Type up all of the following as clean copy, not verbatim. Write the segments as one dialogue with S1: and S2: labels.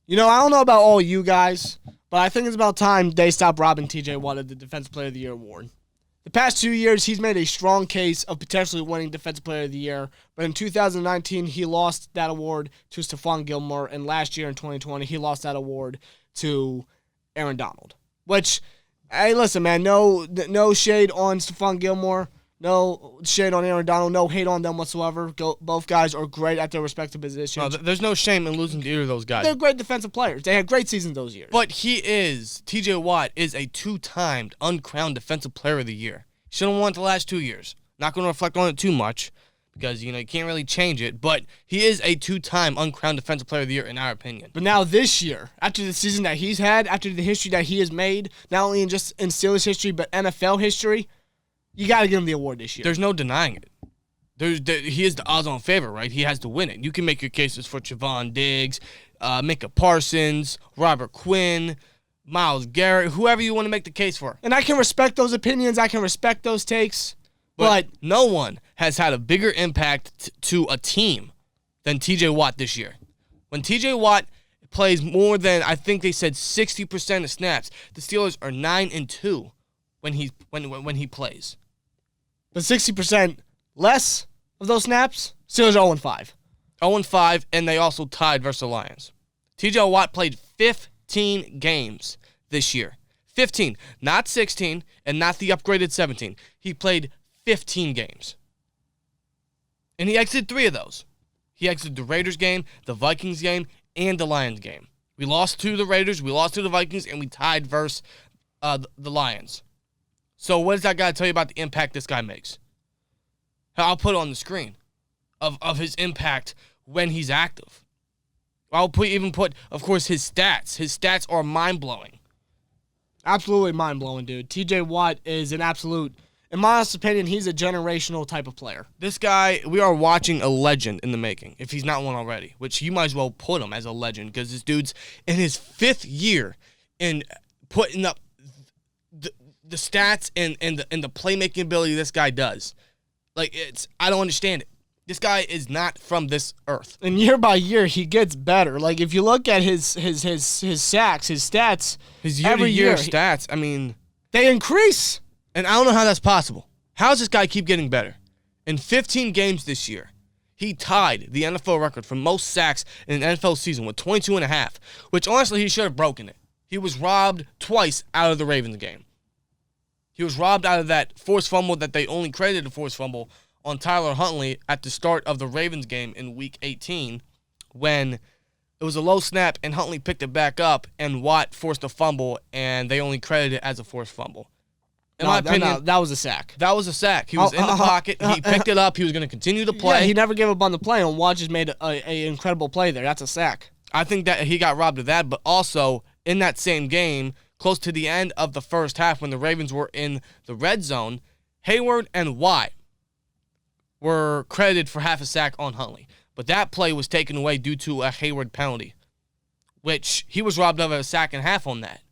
S1: I don't know about all you guys, but I think it's about time they stop robbing T.J. Watt of the Defensive Player of the Year award. The past 2 years, he's made a strong case of potentially winning Defensive Player of the Year, but in 2019, he lost that award to Stephon Gilmore, and last year in 2020, he lost that award to Aaron Donald. Which, hey, listen, man, no shade on Stephon Gilmore, no shade on Aaron Donald, no hate on them whatsoever. Both guys are great at their respective positions.
S2: No, there's no shame in losing to either of those guys.
S1: They're great defensive players. They had great seasons those years.
S2: But T.J. Watt is a 2-timed uncrowned Defensive Player of the Year. He should have won it the last 2 years. Not going to reflect on it too much because, you can't really change it. But he is a 2-time uncrowned Defensive Player of the Year in our opinion.
S1: But now this year, after the season that he's had, after the history that he has made, not only in Steelers history but NFL history, you got to give him the award this year.
S2: There's no denying it. He is the odds-on favorite, right? He has to win it. You can make your cases for Trevon Diggs, Micah Parsons, Robert Quinn, Myles Garrett, whoever you want to make the case for.
S1: And I can respect those opinions. I can respect those takes.
S2: But no one has had a bigger impact to a team than T.J. Watt this year. When T.J. Watt plays more than, I think they said 60% of snaps, the Steelers are 9-2 when he plays.
S1: But 60% less of those snaps, Steelers are 0-5.
S2: 0-5, and they also tied versus the Lions. T.J. Watt played 15 games this year. 15, not 16, and not the upgraded 17. He played 15 games. And he exited 3 of those. He exited the Raiders game, the Vikings game, and the Lions game. We lost to the Raiders, we lost to the Vikings, and we tied versus the Lions. So what does that guy tell you about the impact this guy makes? I'll put it on the screen of his impact when he's active. I'll even put, of course, his stats. His stats are mind-blowing.
S1: Absolutely mind-blowing, dude. T.J. Watt is an absolute, in my honest opinion, he's a generational type of player.
S2: This guy, we are watching a legend in the making, if he's not one already, which you might as well put him as a legend because this dude's in his 5th year in putting up the stats and the playmaking ability this guy does. I don't understand it. This guy is not from this earth.
S1: And year by year, he gets better. Like, if you look at his sacks, his stats,
S2: his year-to-year stats,
S1: they increase.
S2: And I don't know how that's possible. How does this guy keep getting better? In 15 games this year, he tied the NFL record for most sacks in an NFL season with 22.5, which honestly he should have broken it. He was robbed twice out of the Ravens game. He was robbed out of that forced fumble that they only credited a forced fumble on Tyler Huntley at the start of the Ravens game in Week 18 when it was a low snap and Huntley picked it back up and Watt forced a fumble and they only credited it as a forced fumble. In my opinion,
S1: that was a sack.
S2: That was a sack. He was in the pocket. He picked it up. He was going to continue to play.
S1: Yeah, he never gave up on the play, and Watt just made an incredible play there. That's a sack.
S2: I think that he got robbed of that, but also in that same game, close to the end of the first half when the Ravens were in the red zone, Hayward and Watt were credited for half a sack on Huntley. But that play was taken away due to a Hayward penalty, which he was robbed of a sack and a half on that.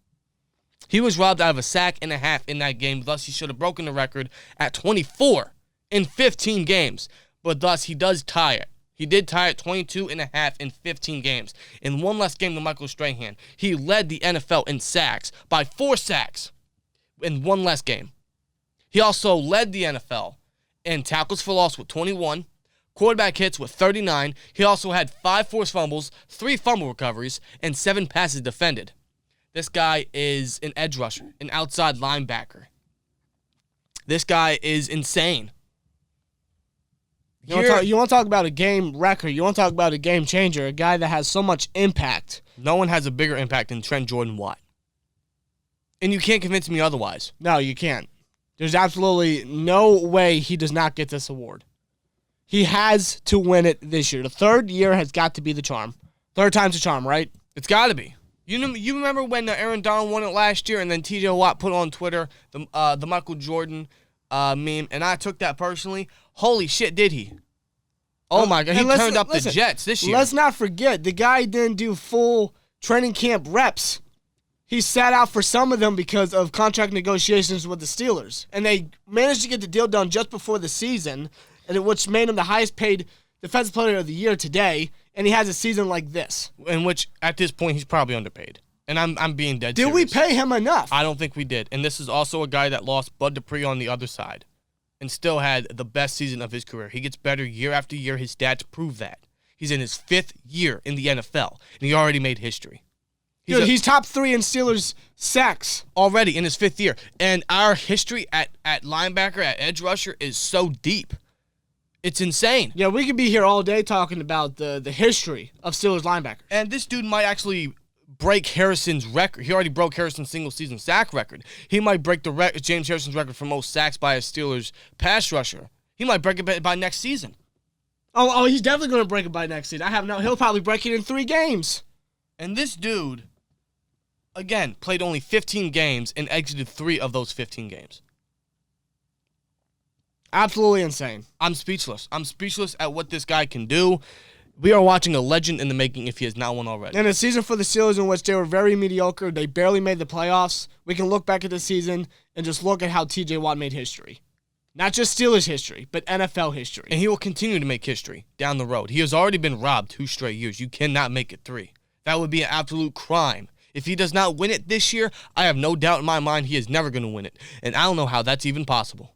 S2: He was robbed out of a sack and a half in that game, thus he should have broken the record at 24 in 15 games. But thus he does tie it. He did tie it 22 and a half in 15 games. In one less game than Michael Strahan, he led the NFL in sacks by 4 sacks in one less game. He also led the NFL in tackles for loss with 21, quarterback hits with 39. He also had 5 forced fumbles, 3 fumble recoveries, and 7 passes defended. This guy is an edge rusher, an outside linebacker. This guy is insane.
S1: You want to talk about a game wrecker. You want to talk about a game changer, a guy that has so much impact.
S2: No one has a bigger impact than Trent Jordan Watt. And you can't convince me otherwise.
S1: No, you can't. There's absolutely no way he does not get this award. He has to win it this year. The 3rd year has got to be the charm. 3rd time's the charm, right?
S2: It's got to be. You remember when Aaron Donald won it last year and then T.J. Watt put on Twitter the Michael Jordan meme, and I took that personally. Holy shit, did he? Oh, my God. He turned up the Jets this year.
S1: Let's not forget, the guy didn't do full training camp reps. He sat out for some of them because of contract negotiations with the Steelers. And they managed to get the deal done just before the season, which made him the highest paid defensive player of the year today and he has a season like this.
S2: In which, at this point, he's probably underpaid. And I'm being dead
S1: serious. Did we pay him enough?
S2: I don't think we did. And this is also a guy that lost Bud Dupree on the other side and still had the best season of his career. He gets better year after year. His stats prove that. He's in his 5th year in the NFL, and he already made history.
S1: He's top 3 in Steelers sacks.
S2: Already in his 5th year. And our history at linebacker, at edge rusher, is so deep. It's insane.
S1: Yeah, we could be here all day talking about the history of Steelers linebackers.
S2: And this dude might actually break Harrison's record. He already broke Harrison's single-season sack record. He might break James Harrison's record for most sacks by a Steelers pass rusher. He might break it by next season.
S1: Oh, he's definitely going to break it by next season. He'll probably break it in 3 games.
S2: And this dude, again, played only 15 games and exited 3 of those 15 games.
S1: Absolutely insane.
S2: I'm speechless. I'm speechless at what this guy can do. We are watching a legend in the making if he has not won already.
S1: In a season for the Steelers in which they were very mediocre, they barely made the playoffs, we can look back at this season and just look at how T.J. Watt made history. Not just Steelers history, but NFL history.
S2: And he will continue to make history down the road. He has already been robbed 2 straight years. You cannot make it 3. That would be an absolute crime. If he does not win it this year, I have no doubt in my mind he is never going to win it. And I don't know how that's even possible.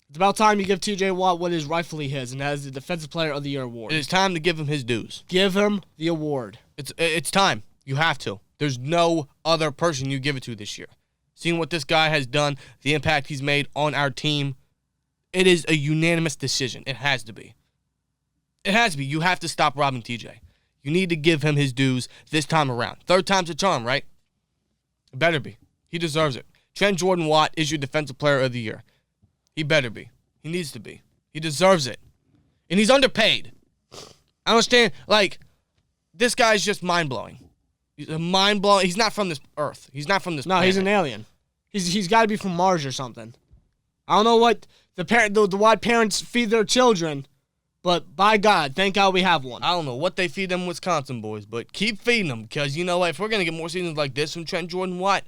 S1: It's about time you give T.J. Watt what is rightfully his, and that is the Defensive Player of the Year award.
S2: It is time to give him his dues.
S1: Give him the award.
S2: It's time. You have to. There's no other person you give it to this year. Seeing what this guy has done, the impact he's made on our team, it is a unanimous decision. It has to be. It has to be. You have to stop robbing TJ. You need to give him his dues this time around. 3rd time's a charm, right? It better be. He deserves it. Trent Jordan Watt is your Defensive Player of the Year. He better be. He needs to be. He deserves it. And he's underpaid. I understand, this guy's just mind-blowing. He's mind-blowing. He's not from this earth. He's not from this planet.
S1: He's an alien. He's got to be from Mars or something. I don't know what the Watt parents feed their children, but by God, thank God we have one.
S2: I don't know what they feed them Wisconsin boys, but keep feeding them because, you know what, if we're going to get more seasons like this from Trent Jordan Watt,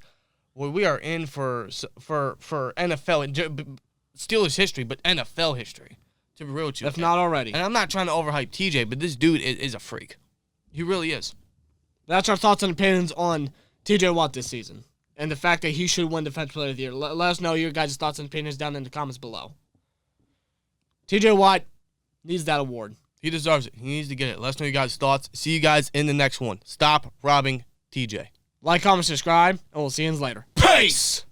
S2: well, we are in for NFL Steelers history, but NFL history, to be real with you.
S1: If not already.
S2: And I'm not trying to overhype TJ, but this dude is a freak. He really is.
S1: That's our thoughts and opinions on TJ Watt this season and the fact that he should win Defensive Player of the Year. Let us know your guys' thoughts and opinions down in the comments below. TJ Watt needs that award.
S2: He deserves it. He needs to get it. Let us know your guys' thoughts. See you guys in the next one. Stop robbing TJ.
S1: Like, comment, subscribe, and we'll see you later. Peace!